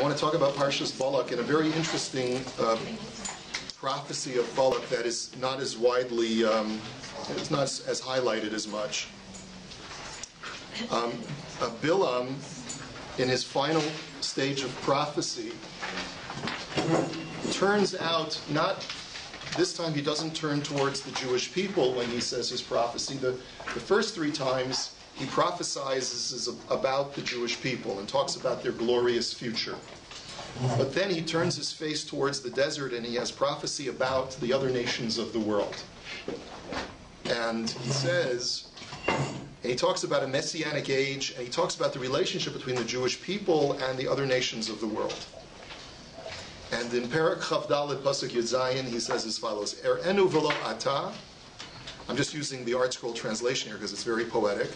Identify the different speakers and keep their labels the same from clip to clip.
Speaker 1: want to talk about Parshas Balak and a very interesting prophecy of Balak that is not as widely, it's not as highlighted as much. Bilam, in his final stage of prophecy, turns out not, this time he doesn't turn towards the Jewish people when he says his prophecy. The first three times he prophesies about the Jewish people and talks about their glorious future. But then he turns his face towards the desert and he has prophecy about the other nations of the world. And he says, and he talks about a messianic age, and he talks about the relationship between the Jewish people and the other nations of the world. And in Perek Chav Daled Pasuk Yud Zayin, he says as follows: Er'enu v'lo ata. I'm just using the Art Scroll translation here because it's very poetic.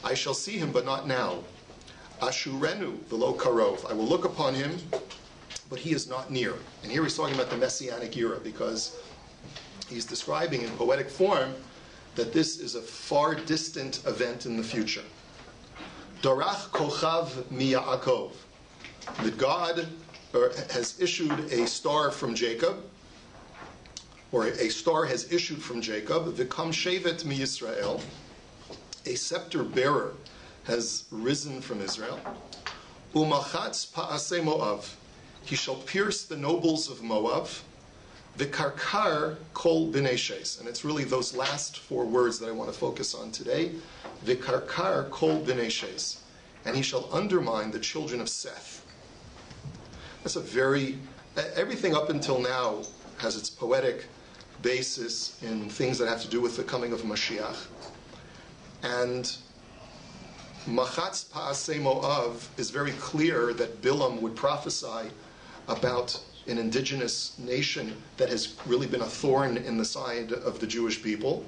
Speaker 1: I shall see him, but not now. Ashurenu v'lo karov. I will look upon him, but he is not near. And here he's talking about the Messianic era because he's describing in poetic form that this is a far distant event in the future. Dorach kochav miYaakov. That God has issued a star from Jacob, or a star has issued from Jacob. V'kam shevet miYisrael. A scepter bearer has risen from Israel. Umachatz pa'asei Moav. He shall pierce the nobles of Moab. V'karkar kol b'nei shes. And it's really those last four words that I want to focus on today. V'karkar kol b'nei shes. And he shall undermine the children of Seth. That's a very, everything up until now has its poetic basis in things that have to do with the coming of Mashiach. And Machatz Pa'asei Moav is very clear that Bilam would prophesy about an indigenous nation that has really been a thorn in the side of the Jewish people,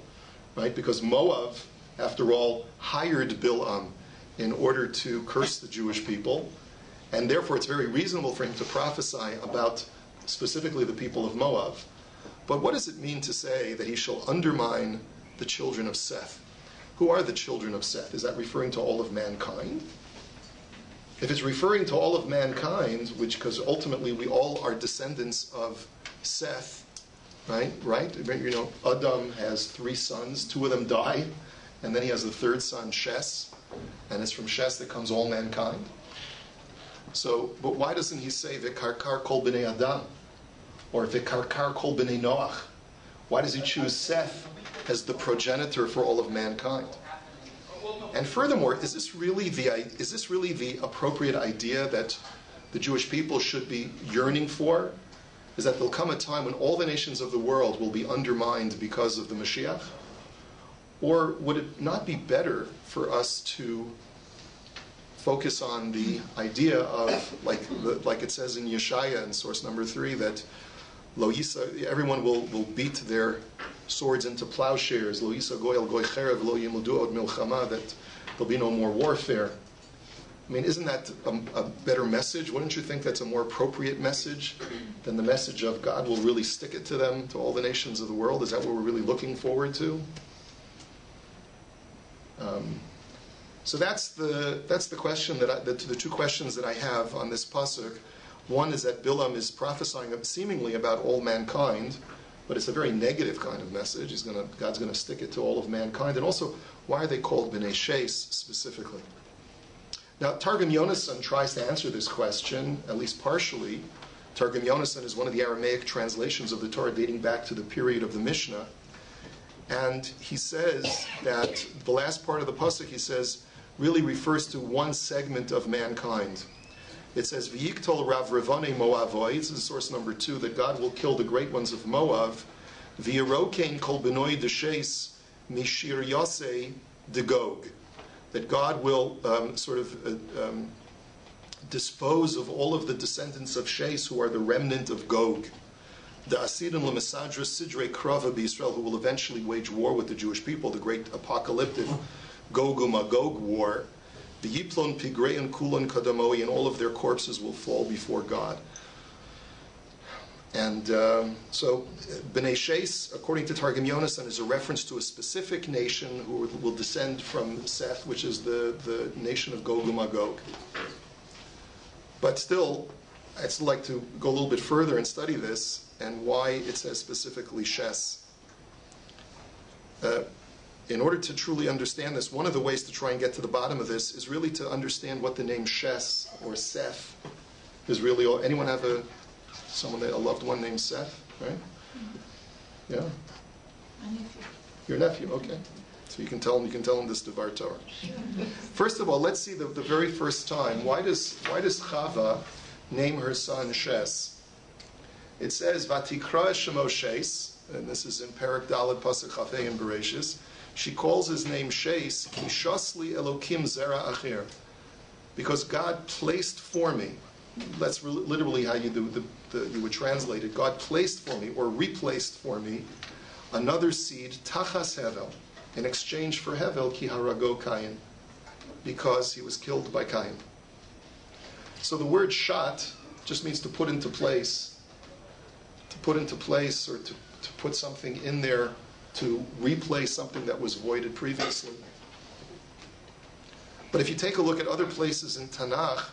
Speaker 1: right? Because Moab, after all, hired Bilam in order to curse the Jewish people, and therefore it's very reasonable for him to prophesy about specifically the people of Moab. But what does it mean to say that he shall undermine the children of Seth? Who are the children of Seth? Is that referring to all of mankind? If it's referring to all of mankind, which, because ultimately we all are descendants of Seth, right? You know, Adam has three sons, two of them die, and then he has the third son, Shes, and it's from Shes that comes all mankind. So, but why doesn't he say V'karkar kol b'nei Adam, or V'karkar kol b'nei Noach? Why does he choose Seth as the progenitor for all of mankind? And furthermore, is this really the appropriate idea that the Jewish people should be yearning for? Is that there'll come a time when all the nations of the world will be undermined because of the Mashiach? Or would it not be better for us to focus on the idea of, like it says in Yeshaya in source number 3, that Lo yisa, everyone will beat their swords into plowshares. Lo yisa goy al goy cherev lo yimudu od milchama, that there'll be no more warfare. I mean, isn't that a better message? Wouldn't you think that's a more appropriate message than the message of God will really stick it to them, to all the nations of the world? Is that what we're really looking forward to? So that's the question the two questions that I have on this pasuk. One is that Bilam is prophesying seemingly about all mankind, but it's a very negative kind of message. God's going to stick it to all of mankind. And also, why are they called B'nai Shes specifically? Now, Targum Yonasan tries to answer this question, at least partially. Targum Yonasan is one of the Aramaic translations of the Torah dating back to the period of the Mishnah. And he says that the last part of the pasuk, he says, really refers to one segment of mankind. It says, V'yiktol Rav Revane Moavoi, this is source number 2, that God will kill the great ones of Moab. V'yirokein kol benoi deshes mishir yosei degog. That God will dispose of all of the descendants of Shes who are the remnant of Gog. The Asidim l'mesadra sidrei krava b'Yisrael, who will eventually wage war with the Jewish people, the great apocalyptic Gog u'Magog war. The Yiplon Pigreyan Kulon Kadamoi, and all of their corpses will fall before God. And so B'nai Shes, according to Targum Yonasan, is a reference to a specific nation who will descend from Seth, which is the nation of Gog u'Magog. But still, I'd still like to go a little bit further and study this and why it says specifically Shes. In order to truly understand this, one of the ways to try and get to the bottom of this is really to understand what the name Shes or Seth is really. Anyone have a loved one named Seth, right? Yeah.
Speaker 2: My nephew.
Speaker 1: Your nephew, okay. So you can tell him this Devar Torah. First of all, let's see the very first time. Why does Chava name her son Shes? It says Vatikra Shemo Shes, and this is in Perek Dalet Pasuk Chafei in Bereshis. She calls his name Shes, Kishasli Elokim Zera Acher, because God placed for me. That's literally how you would translate it. God placed for me, or replaced for me, another seed, Tachas Hevel, in exchange for Hevel, Ki Harago Kayin, because he was killed by Kayin. So the word shat just means to put into place, or to put something in there to replace something that was voided previously. But if you take a look at other places in Tanakh,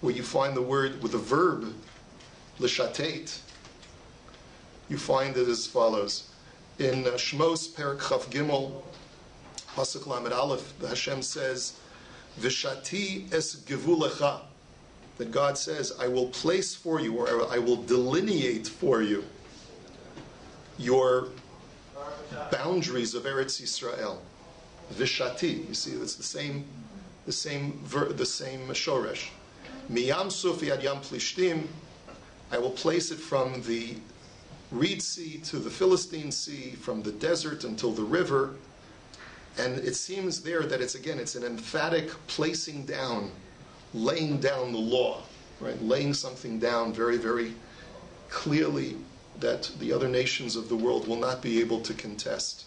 Speaker 1: where you find the word with the verb l'shatet, you find it as follows. In Shmos Perek Chaf Gimel, Pasuk Lamed Aleph, the Hashem says, "V'shati es gevulecha," that God says, "I will place for you, or I will delineate for you, your boundaries of Eretz Yisrael." V'shati, you see, it's the same shoresh. Miyam Suf yad Yam Plishtim, I will place it from the Reed Sea to the Philistine Sea, from the desert until the river. And it seems there that it's an emphatic placing down, laying down the law, right? Laying something down very, very clearly that the other nations of the world will not be able to contest.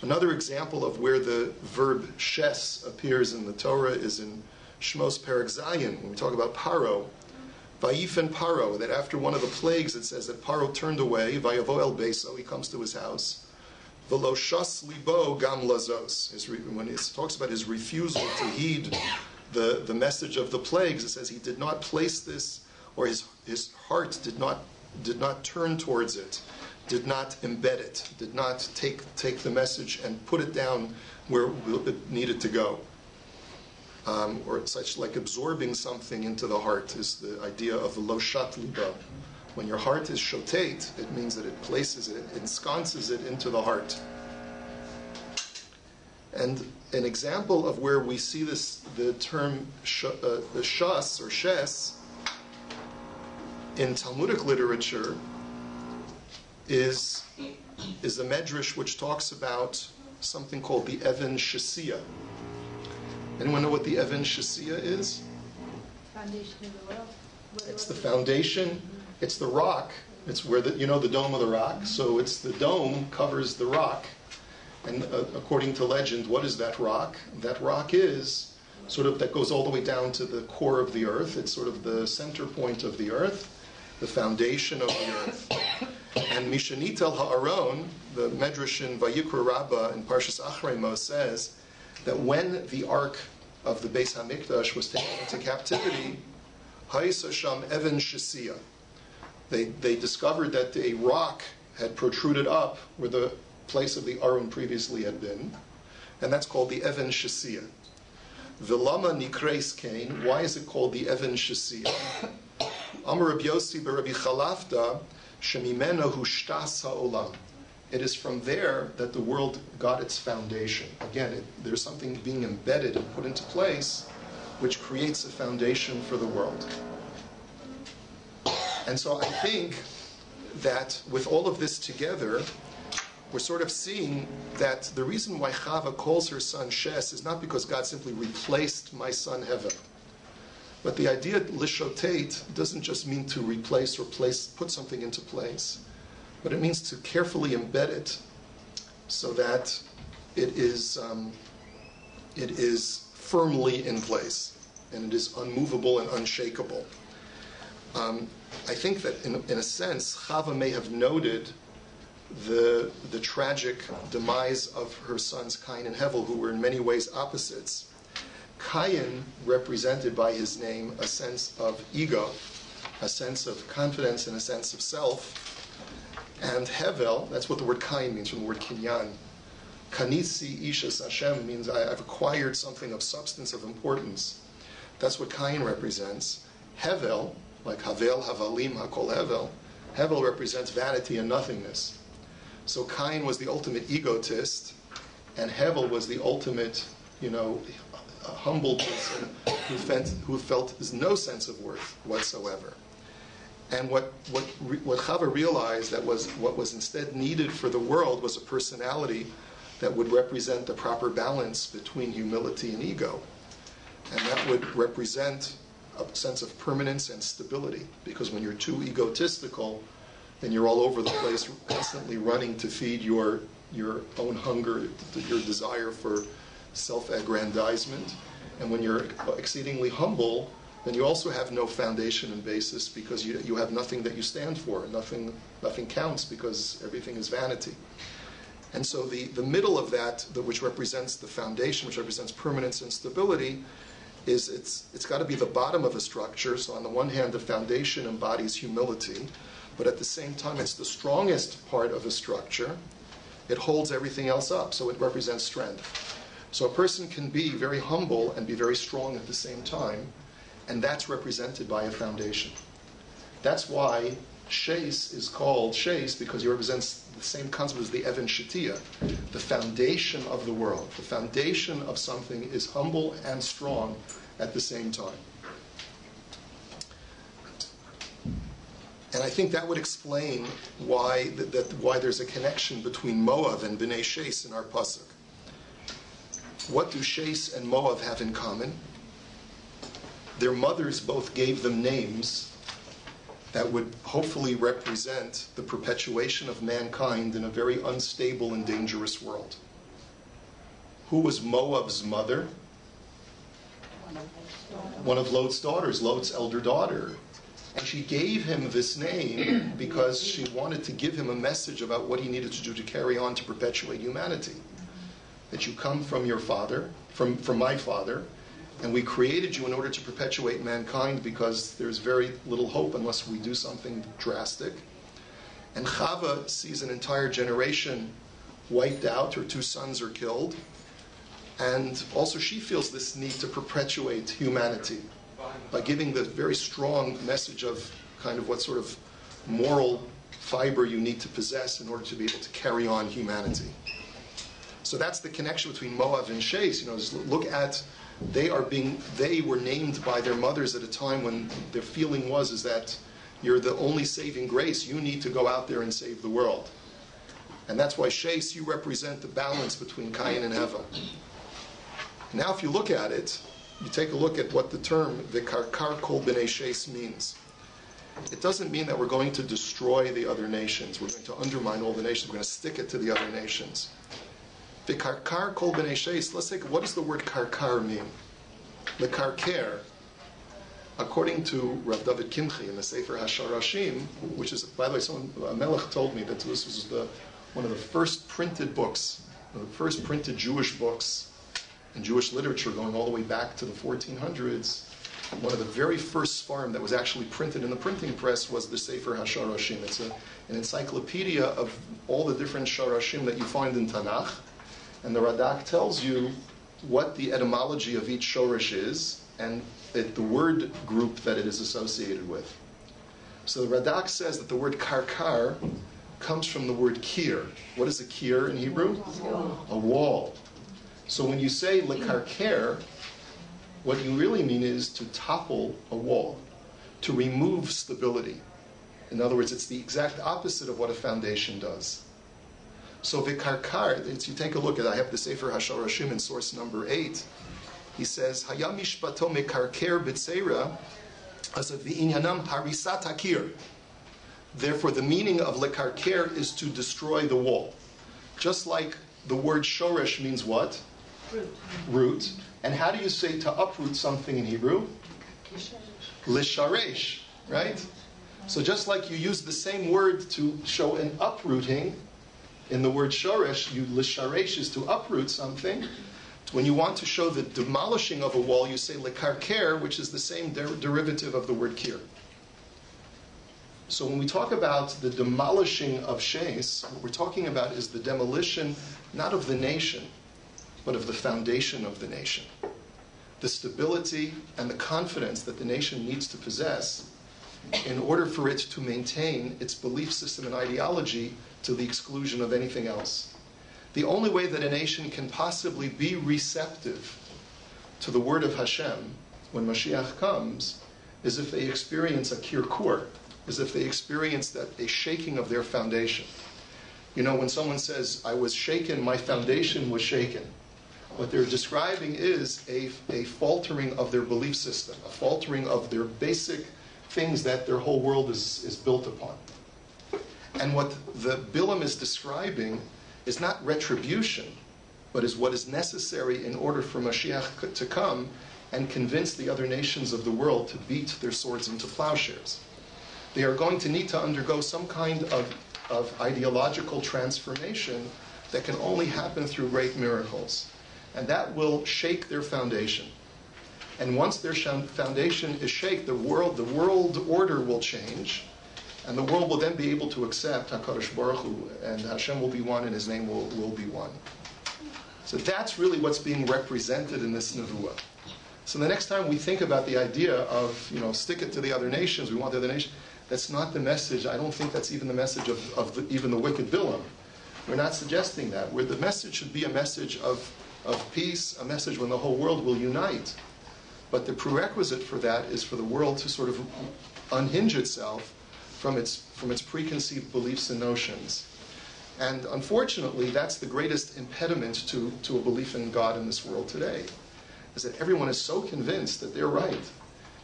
Speaker 1: Another example of where the verb Shes appears in the Torah is in Shmos Perek Zayin, when we talk about Paro. Vayifen Paro, that after one of the plagues it says that Paro turned away, Vayavo el Beso, he comes to his house. V'lo shas libo gam lazos. When it talks about his refusal to heed the message of the plagues, it says he did not place this, or his heart did not turn towards it, did not embed it, did not take the message and put it down where it needed to go. Or such like absorbing something into the heart is the idea of the lo shat libo. When your heart is shotet, it means that it places it, ensconces it into the heart. And an example of where we see this, the term the shas or shes in Talmudic literature is a medrash which talks about something called the Even Shesiya. Anyone know what the Even Shesiya is?
Speaker 2: Foundation of the world.
Speaker 1: It's the foundation. It's the rock. It's where the dome of the rock. So it's the dome covers the rock. And according to legend, what is that rock? That rock is that goes all the way down to the core of the earth. It's sort of the center point of the earth, the foundation of the earth. And Mishanitel Ha'aron, the Medrash in Vayikra Rabbah in Parshas Achraymo says that when the ark of the Beis HaMikdash was taken into captivity, Ha'isa Sham Even Shesiya, they discovered that a rock had protruded up where the place of the Aron previously had been, and that's called the Even Shesiya. Vilama Nikreis Kain, why is it called the Even Shesiya? Amar Rabbi Yossi b'Rabbi Chalafta, Shemimena Hushtas Ha'olam. It is from there that the world got its foundation. Again, there's something being embedded and put into place which creates a foundation for the world. And so I think that with all of this together, we're sort of seeing that the reason why Chava calls her son Shes is not because God simply replaced my son Hevel. But the idea lishotate doesn't just mean to replace or put something into place, but it means to carefully embed it so that it is firmly in place and it is unmovable and unshakable. I think that in a sense, Chava may have noted the tragic demise of her sons Cain and Hevel, who were in many ways opposites. Cain represented by his name a sense of ego, a sense of confidence and a sense of self. And Hevel, that's what the word Cain means from the word kinyan. Kanisi ishas Hashem means I've acquired something of substance, of importance. That's what Cain represents. Hevel, like Havel, Havalim, Hakol Hevel, Hevel represents vanity and nothingness. So Cain was the ultimate egotist, and Hevel was the ultimate, humble person who felt no sense of worth whatsoever. And what Chava realized that what was instead needed for the world was a personality that would represent the proper balance between humility and ego. And that would represent a sense of permanence and stability. Because when you're too egotistical, then you're all over the place, constantly running to feed your own hunger, your desire for self-aggrandizement. And when you're exceedingly humble, then you also have no foundation and basis, because you have nothing that you stand for. Nothing counts, because everything is vanity. And so the middle of that, which represents the foundation, which represents permanence and stability, is it's got to be the bottom of a structure. So on the one hand, the foundation embodies humility, but at the same time, it's the strongest part of a structure. It holds everything else up, so it represents strength. So a person can be very humble and be very strong at the same time, and that's represented by a foundation. That's why Sheis is called Sheis, because he represents the same concept as the Even Shetiya, the foundation of the world. The foundation of something is humble and strong at the same time. And I think that would explain why there's a connection between Moav and Bnei Sheis in our pasuk. What do Sheis and Moav have in common? Their mothers both gave them names that would hopefully represent the perpetuation of mankind in a very unstable and dangerous world. Who was Moab's mother? One of Lot's daughters, Lot's elder daughter. And she gave him this name because she wanted to give him a message about what he needed to do to carry on to perpetuate humanity. That you come from your father, from my father, and we created you in order to perpetuate mankind, because there's very little hope unless we do something drastic. And Chava sees an entire generation wiped out, her two sons are killed, and also she feels this need to perpetuate humanity by giving the very strong message of kind of what sort of moral fiber you need to possess in order to be able to carry on humanity. So that's the connection between Moav and Sheis. Just look at, they were named by their mothers at a time when their feeling is that you're the only saving grace. You need to go out there and save the world. And that's why Sheis, you represent the balance between Cain and Hevel. Now if you look at it, you take a look at what the term V'karkar kol b'nei Sheis means. It doesn't mean that we're going to destroy the other nations. We're going to undermine all the nations. We're going to stick it to the other nations. V'karkar kol b'nei Sheis. Let's take, what does the word karkar mean? L'karker, according to Rav David Kimchi in the Sefer HaSharashim, which is, by the way, a Melech told me that this was one of the first printed books, the first printed Jewish books in Jewish literature going all the way back to the 1400s. One of the very first Sfarim that was actually printed in the printing press was the Sefer HaSharashim. It's an encyclopedia of all the different Sharashim that you find in Tanakh. And the Radak tells you what the etymology of each Shoresh is and the word group that it is associated with. So the Radak says that the word karkar comes from the word kir. What is a kir in Hebrew? A wall. So when you say lekarker, what you really mean is to topple a wall, to remove stability. In other words, it's the exact opposite of what a foundation does. So v'karkar, you take a look at, I have the Sefer HaSharashim in source number 8. He says, Hayam mishpato mekarker b'tzeira, as of v'inyanam harisat hakir. Therefore, the meaning of lekarker is to destroy the wall. Just like the word shoresh means what? Root. And how do you say to uproot something in Hebrew? Lisharesh, right? So just like you use the same word to show an uprooting, in the word shoresh, lisharesh is to uproot something. When you want to show the demolishing of a wall, you say lekarker, which is the same derivative of the word kir. So when we talk about the demolishing of Sheis, what we're talking about is the demolition, not of the nation, but of the foundation of the nation. The stability and the confidence that the nation needs to possess in order for it to maintain its belief system and ideology to the exclusion of anything else. The only way that a nation can possibly be receptive to the word of Hashem when Mashiach comes is if they experience a kirkur, is if they experience a shaking of their foundation. You know, when someone says, I was shaken, my foundation was shaken, what they're describing is a faltering of their belief system, a faltering of their basic things that their whole world is built upon. And what the Bilam is describing is not retribution, but is what is necessary in order for Mashiach to come and convince the other nations of the world to beat their swords into plowshares. They are going to need to undergo some kind of ideological transformation that can only happen through great miracles. And that will shake their foundation. And once their foundation is shaken, the world order will change, and the world will then be able to accept HaKadosh Baruch Hu, and Hashem will be one, and His name will be one. So that's really what's being represented in this nevuah. So the next time we think about the idea of, stick it to the other nations, we want the other nations, that's not the message. I don't think that's even the message of even the wicked Bilam. We're not suggesting that. Where the message should be a message of peace, a message when the whole world will unite. But the prerequisite for that is for the world to sort of unhinge itself from its preconceived beliefs and notions. And unfortunately, that's the greatest impediment to a belief in God in this world today, is that everyone is so convinced that they're right.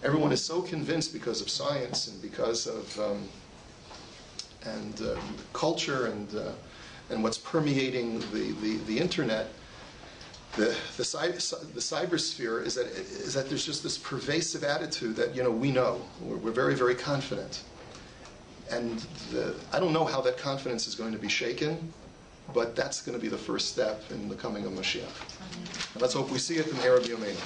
Speaker 1: Everyone is so convinced because of science and because of culture and what's permeating the internet. The cybersphere is that there's just this pervasive attitude that we know, we're very, very confident, and I don't know how that confidence is going to be shaken, but that's going to be the first step in the coming of Mashiach. Let's hope we see it in Arab Yomein.